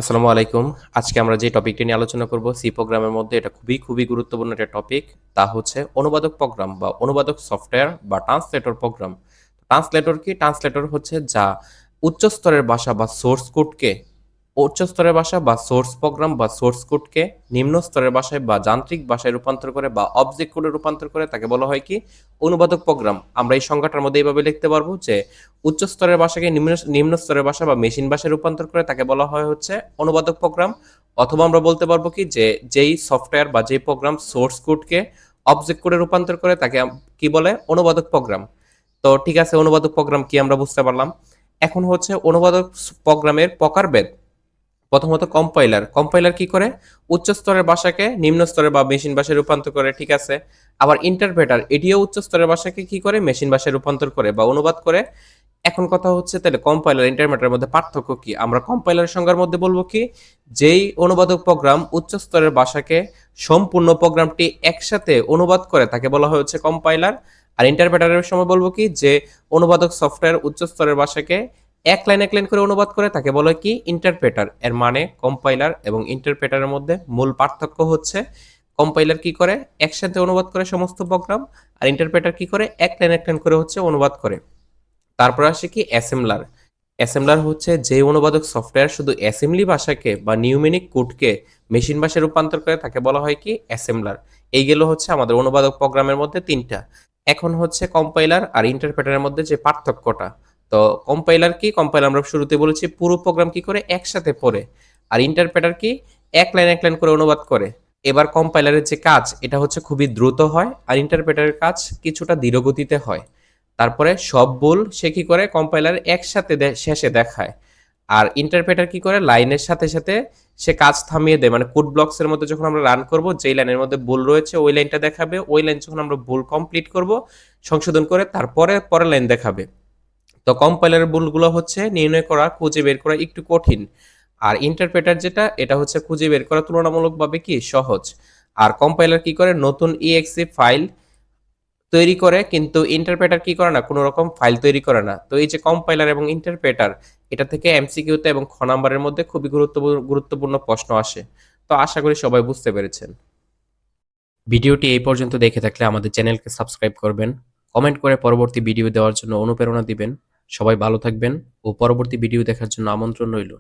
আসসালামু আলাইকুম। আজকে আমরা যে টপিকটি নিয়ে আলোচনা করব সি প্রোগ্রামের মধ্যে এটা খুবই গুরুত্বপূর্ণ একটা টপিক। তা হচ্ছে অনুবাদক প্রোগ্রাম বা অনুবাদক সফটওয়্যার বা ট্রান্সলেটর প্রোগ্রাম। ট্রান্সলেটর কি? ট্রান্সলেটর হচ্ছে যা উচ্চ স্তরের ভাষা বা সোর্স কোডকে উচ্চ স্তরের ভাষা বা সোর্স প্রোগ্রাম বা সোর্স কোডকে নিম্ন স্তরের ভাষায় বা যান্ত্রিক ভাষায় রূপান্তর করে বা অবজেক্ট কোডে রূপান্তর করে তাকে বলা হয় কি? অনুবাদক প্রোগ্রাম। আমরা এই সংজ্ঞাটার মধ্যে এইভাবে লিখতে পারবো যে উচ্চ স্তরের ভাষাকে নিম্ন স্তরের ভাষা বা মেশিন ভাষায় রূপান্তর করে তাকে বলা হয় হচ্ছে অনুবাদক প্রোগ্রাম। অথবা আমরা বলতে পারবো কি যে যেই সফটওয়্যার বা যেই প্রোগ্রাম সোর্স কোডকে অবজেক্ট কোডে রূপান্তর করে তাকে কি বলে? অনুবাদক প্রোগ্রাম। তো ঠিক আছে, অনুবাদক প্রোগ্রাম কি আমরা বুঝতে পারলাম। এখন হচ্ছে অনুবাদক প্রোগ্রামের প্রকারভেদ। প্রথমত কম্পাইলার। কম্পাইলার কি করে? উচ্চ স্তরের ভাষাকে নিম্ন স্তরের বা মেশিন ভাষায় রূপান্তর করে, ঠিক আছে। আবার ইন্টারপ্রেটার, এটিও উচ্চ স্তরের ভাষাকে কি করে? মেশিন ভাষায় রূপান্তর করে বা অনুবাদ করে। এখন কথা হচ্ছে তাহলে কম্পাইলার ইন্টারপ্রেটারের মধ্যে পার্থক্য কি? আমরা কম্পাইলার সংজ্ঞার মধ্যে বলবো কি, যেই অনুবাদক প্রোগ্রাম উচ্চ স্তরের ভাষাকে সম্পূর্ণ প্রোগ্রামটি একসাথে অনুবাদ করে তাকে বলা হয় হচ্ছে কম্পাইলার। আর ইন্টারপ্রেটারের সময় বলবো কি, যে অনুবাদক সফটওয়্যার উচ্চ স্তরের ভাষাকে এক লাইন করে অনুবাদ করে তাকে বলে কি? ইন্টারপ্রেটার। এর মানে কম্পাইলার এবং ইন্টারপ্রেটারের মধ্যে মূল পার্থক্য হচ্ছে কম্পাইলার কি করে? একসাথে অনুবাদ করে সমস্ত প্রোগ্রাম, আর ইন্টারপ্রেটার কি করে? এক লাইন করে হচ্ছে অনুবাদ করে। তারপর আসে কি? অ্যাসেম্বলার। অ্যাসেম্বলার হচ্ছে যে অনুবাদক সফটওয়্যার শুধু অ্যাসেম্বলি ভাষাকে বা নিউমেরিক কোডকে মেশিন ভাষায় রূপান্তর করে তাকে বলা হয় কি? অ্যাসেম্বলার। এই গেল হচ্ছে আমাদের অনুবাদক প্রোগ্রামের মধ্যে তিনটা। এখন হচ্ছে কম্পাইলার আর ইন্টারপ্রেটারের মধ্যে যে পার্থক্যটা। তো কম্পাইলার কি? কম্পাইলার আমরা শুরুতে বলেছি পুরো প্রোগ্রাম কি করে? একসাথে পড়ে। আর ইন্টারপ্রেটার কি? এক লাইন করে অনুবাদ করে। এবার কম্পাইলারের যে কাজ এটা হচ্ছে খুবই দ্রুত হয়, আর ইন্টারপ্রেটারের কাজ কিছুটা ধীরগতিতে হয়। তারপরে সব ভুল সে কি করে? কম্পাইলার একসাথে শেষে দেখায়। আর ইন্টারপ্রেটার কি করে? লাইনের সাথে সাথে সে কাজ থামিয়ে দেয়, মানে কোড ব্লকস এর মধ্যে যখন আমরা রান করব, যেই লাইনের মধ্যে ভুল রয়েছে ওই লাইনটা দেখাবে, ওই লাইন যখন আমরা ভুল কমপ্লিট করব সংশোধন করে তারপরে পরের লাইন দেখাবে। তো কম্পাইলারের ভুলগুলো হচ্ছে নির্ণয় করা, খুঁজে বের করা একটু কঠিন। আর ইন্টারপ্রেটার যেটা, এটা হচ্ছে খুঁজে বের করা তুলনামূলকভাবে কি? সহজ। আর কম্পাইলার কি করে? নতুন exe ফাইল তৈরি করে, কিন্তু ইন্টারপ্রেটার কি করে না? কোনো রকম ফাইল তৈরি করে না। তো এই যে কম্পাইলার এবং ইন্টারপ্রেটার, এটা থেকে এমসিকিউতে এবং খ নাম্বারের মধ্যে খুবই গুরুত্বপূর্ণ প্রশ্ন আসে। তো আশা করি সবাই বুঝতে পেরেছেন। ভিডিওটি এই পর্যন্ত দেখে থাকলে আমাদের চ্যানেলকে সাবস্ক্রাইব করবেন, কমেন্ট করে পরবর্তী ভিডিও দেওয়ার জন্য অনুপ্রেরণা দিবেন। সবাই ভালো থাকবেন ও পরবর্তী ভিডিও দেখার জন্য আমন্ত্রণ রইল।